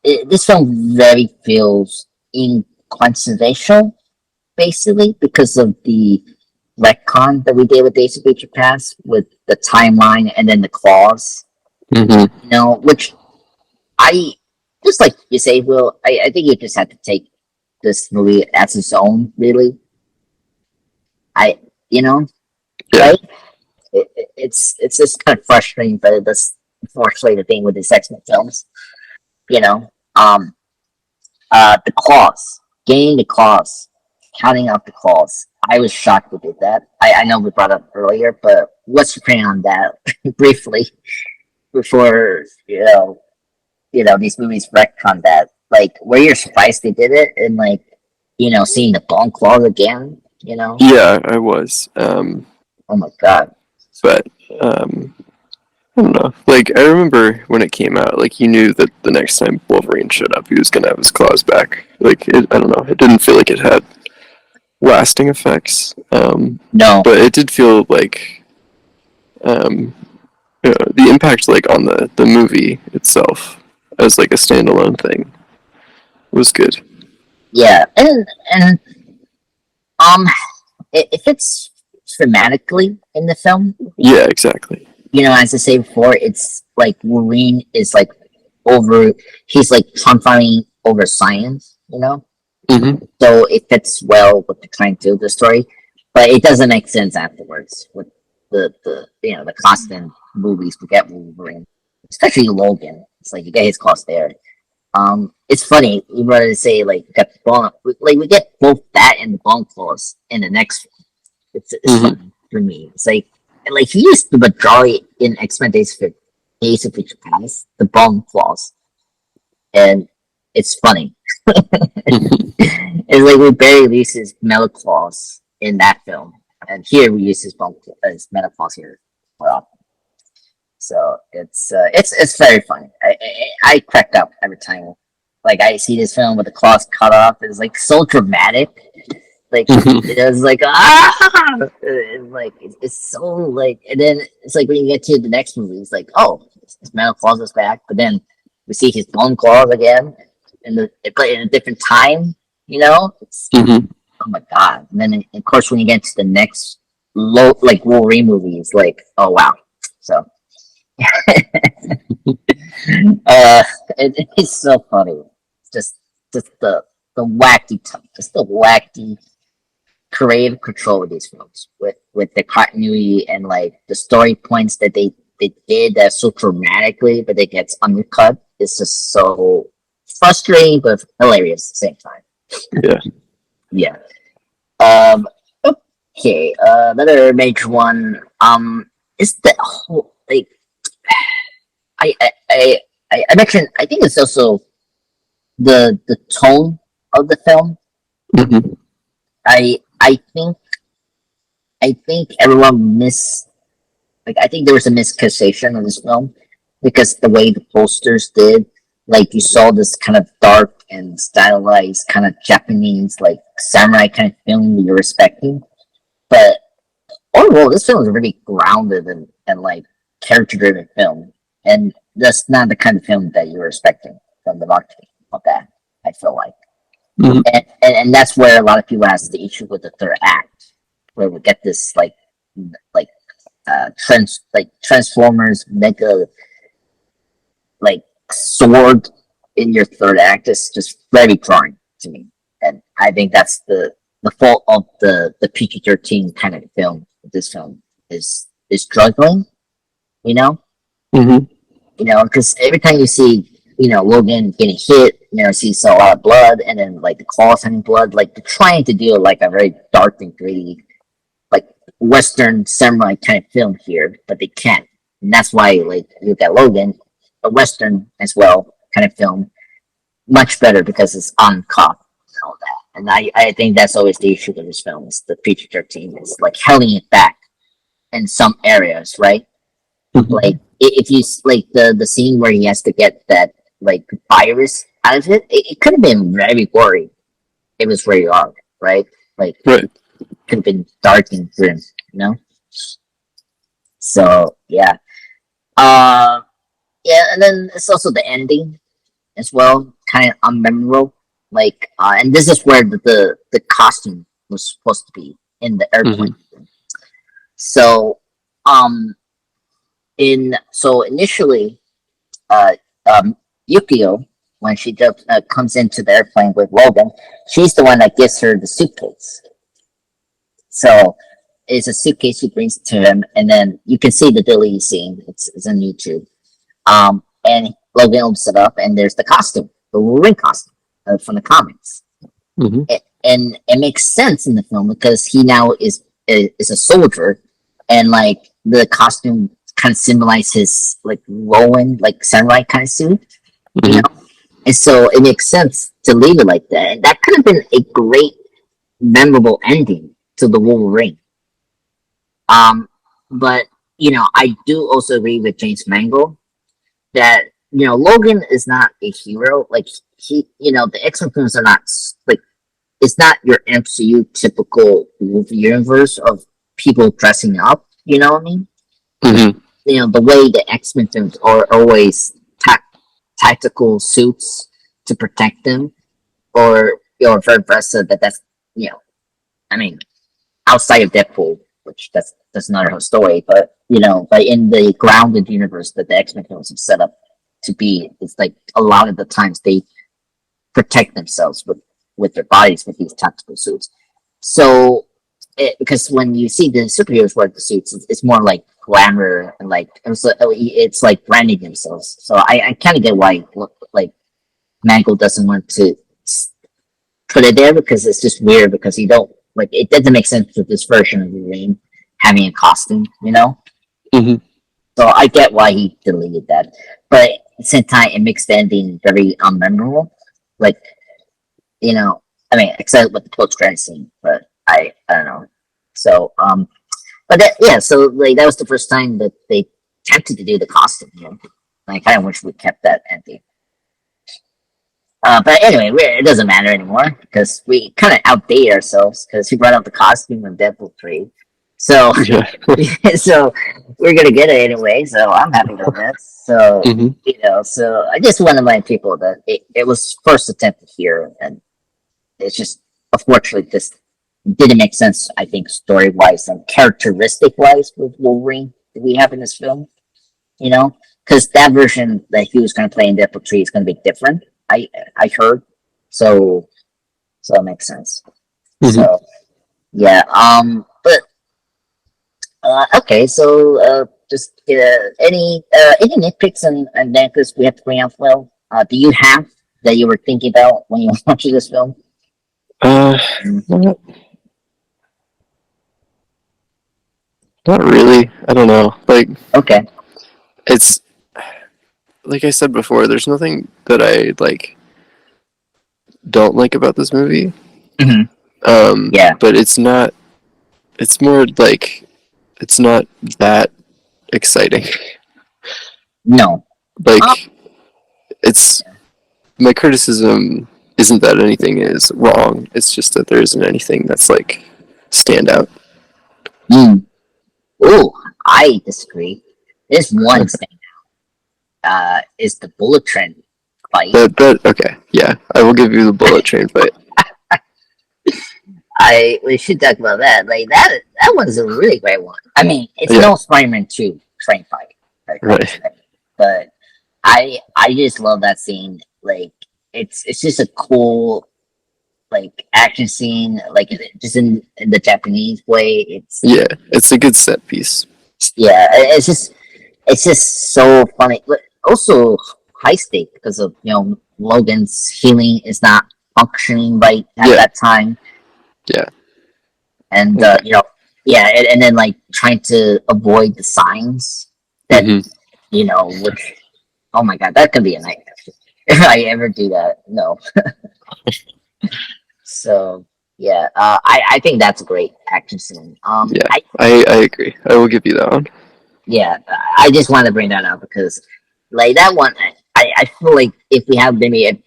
this film very feels inconsequential, basically because of the retcon that we did with Days of Future Past with the timeline and then the claws. Hmm. You know, which I just like you say, Will. I think you just have to take this movie as its own, really. I, you know, Yeah. right? It's just kind of frustrating, but that's unfortunately the thing with these X Men films. You know, the claws, getting the claws, counting out the claws. I was shocked we did that. I know we brought up earlier, but what's your opinion on that briefly before these movies retcon that? Like, were you surprised they did it, and like, seeing the bone claws again? Yeah, I was. Oh my god. But I don't know. Like I remember when it came out, like you knew that the next time Wolverine showed up, he was gonna have his claws back. Like I don't know. It didn't feel like it had lasting effects. No. But it did feel like um, the impact, like on the movie itself, as like a standalone thing, was good. Yeah, and um, if it's thematically in the film, Yeah, exactly. as I say before, it's like Wolverine is like over. He's like trumpeting over science. Hmm. So it fits well with the trying to do the story, but it doesn't make sense afterwards with the constant movies we get Wolverine, especially Logan. It's like you get his claws there. It's funny. You wanted to say like we got bone, like we get both that and the bone claws in the next one. It's Hmm. funny for me. It's like he used the majority in X Men Days of Future Past, the bone claws, and it's funny. It's like we barely use his metal claws in that film, and here we use his metal claws here more often. So it's very funny. I crack up every time. Like I see this film with the claws cut off. It's like so dramatic. Like Hmm. it was like and, like it's so like, and then it's like when you get to the next movie, it's like his metal claws is back, but then we see his bone claws again, but in a different time. It's Hmm. oh my god. And then of course when you get to the next like Wolverine movie, it's like oh wow. So uh, it's so funny. It's just the wacky, just the wacky creative control with these films, with the continuity and like the story points that they did that so dramatically, but it gets undercut. It's just so frustrating but hilarious at the same time. Yeah. Yeah. Okay. Another major one. Is the whole like I I I I mentioned. I think it's also the tone of the film. Hmm. I think everyone I think there was a misconception of this film because the way the posters did, like you saw this kind of dark and stylized kind of Japanese like samurai kind of feeling that you're respecting. But overall, this film is really grounded and like character driven film, and that's not the kind of film that you're expecting from the marketing of that. I feel like, Hmm. and that's where a lot of people has the issue with the third act, where we get this like Transformers mega like sword in your third act is just very jarring to me, and I think that's the fault of the PG-13 kind of film. This film is struggling, you know, Hmm. because every time you see Logan getting hit sees a lot of blood, and then like the claws having blood. Like they're trying to do like a very dark and gritty, like Western samurai kind of film here, but they can't, and that's why like you look at Logan, a Western as well kind of film, much better because it's on cop and all that. And I think that's always the issue with this film is the PG-13 is like holding it back in some areas, right? Like if you like the scene where he has to get that like virus out of it could have been very gory. It was very hard, right? Like Right. could have been dark and grim, you know. So yeah, yeah, and then it's also the ending as well, kind of unmemorable. Like, and this is where the costume was supposed to be in the airplane. So, initially, uh, Yukio, when she just, comes into the airplane with Logan, she's the one that gives her the suitcase. So it's a suitcase she brings to him, and then you can see the deleted scene. It's on YouTube. And Logan opens it up, and there's the costume, the Wolverine costume from the comics. And it makes sense in the film because he now is a soldier, and like the costume kind of symbolizes like Rowan, like samurai kind of suit, you know. And so it makes sense to leave it like that, and that could have been a great, memorable ending to the Wolverine. But I do also agree with James Mangold that Logan is not a hero. Like the X-Men films are not like it's not your MCU typical universe of people dressing up. You know what I mean? The way the X-Men films are always tactical suits to protect them, or vice versa. That's I mean, outside of Deadpool, which that's another whole story. But but in the grounded universe that the X-Men films have set up to be, it's like a lot of the times they protect themselves with their bodies with these tactical suits. So because when you see the superheroes wear the suits, it's more like glamour and like it's like branding themselves. So I kind of get why like Mangold doesn't want to put it there, because it's just weird, because you don't like it doesn't make sense with this version of Wolverine having a costume, So I get why he deleted that, but at the same time, it makes the ending very unmemorable. Like, I mean, except with the post-credit scene, but I don't know. So, but so like that was the first time that they attempted to do the costume. I kind of wish we kept that ending. But anyway, it doesn't matter anymore because we kind of outdate ourselves because he brought out the costume in Deadpool 3. So, so we're gonna get it anyway. So I'm happy with that. So so I just want to remind people that it was first attempt here, and it's just unfortunately this didn't make sense. I think story wise and characteristic wise with Wolverine that we have in this film. Because that version that he was going to play in Deadpool 3 is going to be different. I heard, so it makes sense. So yeah, but okay, so just any nitpicks and negatives we have to bring out? Well, do you have that you were thinking about when you were watching this film? Not really. I don't know. Like, Okay, it's like I said before. There's nothing that I don't like about this movie. yeah, But it's not. It's more like it's not that exciting. no, Like, it's my criticism isn't that anything is wrong. It's just that there isn't anything that's like stand out. Oh, I disagree. There's one thing. Is the bullet train fight. That okay, yeah, I will give you the bullet train fight. We should talk about that. Like that one's a really great one. I mean, it's no Spider-Man 2 train fight, Right. but I just love that scene. Like it's just a cool like action scene. Like just in the Japanese way. It's a good set piece. It's just so funny. But also, high stake because of Logan's healing is not functioning right at Yeah. that time, Yeah. and yeah, and then like trying to avoid the signs that Hmm. which oh my god, that could be a nightmare if I ever do that. No, so yeah, I think that's a great action scene. Yeah. I agree. I will give you that one. Yeah, I just wanted to bring that up because, like, that one, I feel like if we have maybe it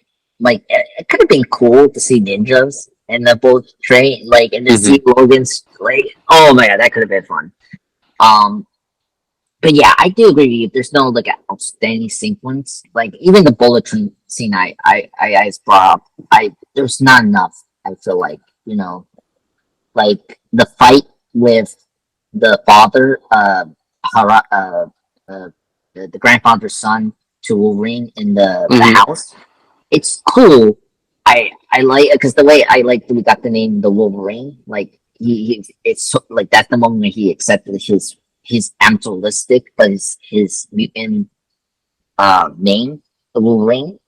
could have been cool to see ninjas in the boat train, like, and to see Logan's, like, oh my god, that could have been fun. Um, but yeah, I do agree with you. There's no like outstanding sequence, like even the bullet train scene I brought up, there's not enough. I feel like like the fight with the father, Hara, the grandfather's son to Wolverine in the house. It's cool. I like because the way I like that we got the name the Wolverine. Like it's like that's the moment when he accepted his animalistic, but his mutant name, the Wolverine.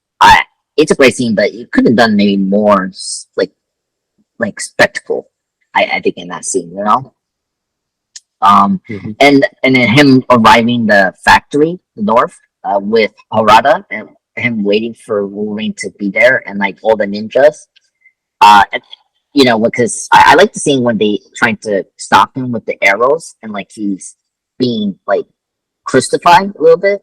It's a great scene, but it could have done maybe more like spectacle. I think in that scene, and then him arriving the factory, the north, with Harada and him waiting for Wolverine to be there and like all the ninjas. And, because I like the scene when they trying to stop him with the arrows and like he's being like crucified a little bit.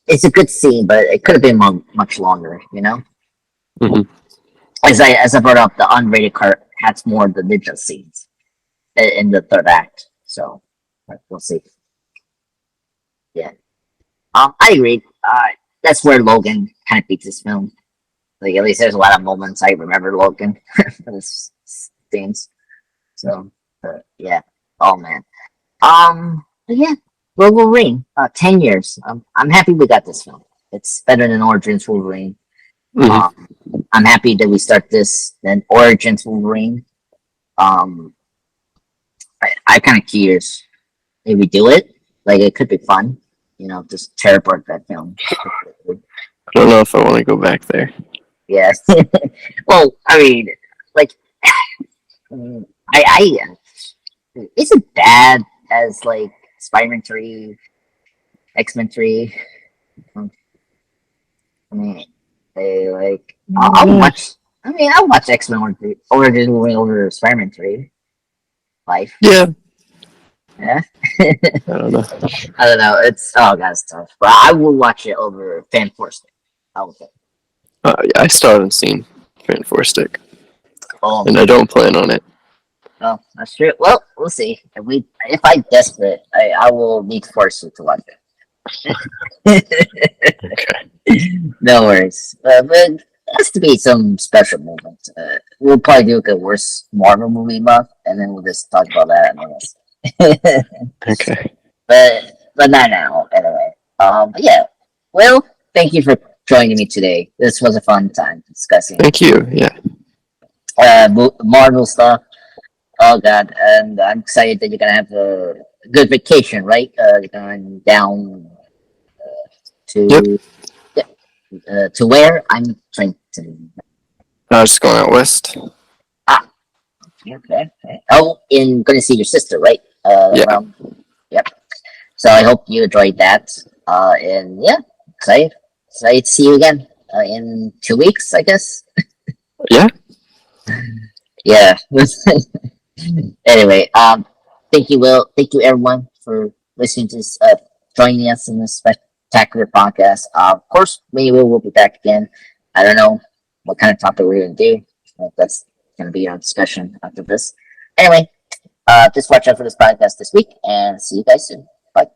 It's a good scene, but it could have been much longer, Hmm. As I brought up, the unrated cut has more of the ninja scenes in the third act. So we'll see. Yeah. I agree. That's where Logan kind of beats this film. Like at least there's a lot of moments I remember Logan for this scenes. So yeah. Oh man. But yeah. Wolverine. 10 years. I'm happy we got this film. It's better than Origins Wolverine. Hmm. I'm happy that we start this than Origins Wolverine. Um, I kind of curious if we do it. Like it could be fun. Just tear apart that film. I don't know if I want to go back there. Yes. Well, I mean, like, is it bad as like Spider-Man 3, X-Men 3? I mean, they like, I'll watch. I mean, I'll watch X-Men Origins over Spider-Man 3. Life. Yeah. Yeah. I don't know. I don't know. Oh god, it's tough. But I will watch it over Fan Force. I will think. Yeah, I still haven't seen Fan Four Stick, Oh, and I don't plan on it. oh, that's true. Well, we'll see. If I'm desperate, I will need to force you to watch it. Okay. No worries. But it has to be some special moment. We'll probably do like a worst Marvel movie month, and then we'll just talk about that. Okay. But not now. Anyway. But yeah. Well, thank you for joining me today. This was a fun time discussing Thank you. Yeah. Marvel stuff. Oh god, and I'm excited that you're gonna have a good vacation, right? You're going down Yep. to to where? I'm trying to. I was just going out west. Ah, okay. Oh, in gonna see your sister, right? Yeah. Around. Yep. So I hope you enjoyed that. And yeah, excited to see you again in 2 weeks, I guess. Yeah. Yeah. Anyway, thank you, Will. Thank you, everyone, for listening to this, joining us in this spectacular podcast. Of course, maybe we'll be back again. I don't know what kind of topic we're going to do. That's going to be our discussion after this. Anyway, just watch out for this podcast this week, and see you guys soon. Bye.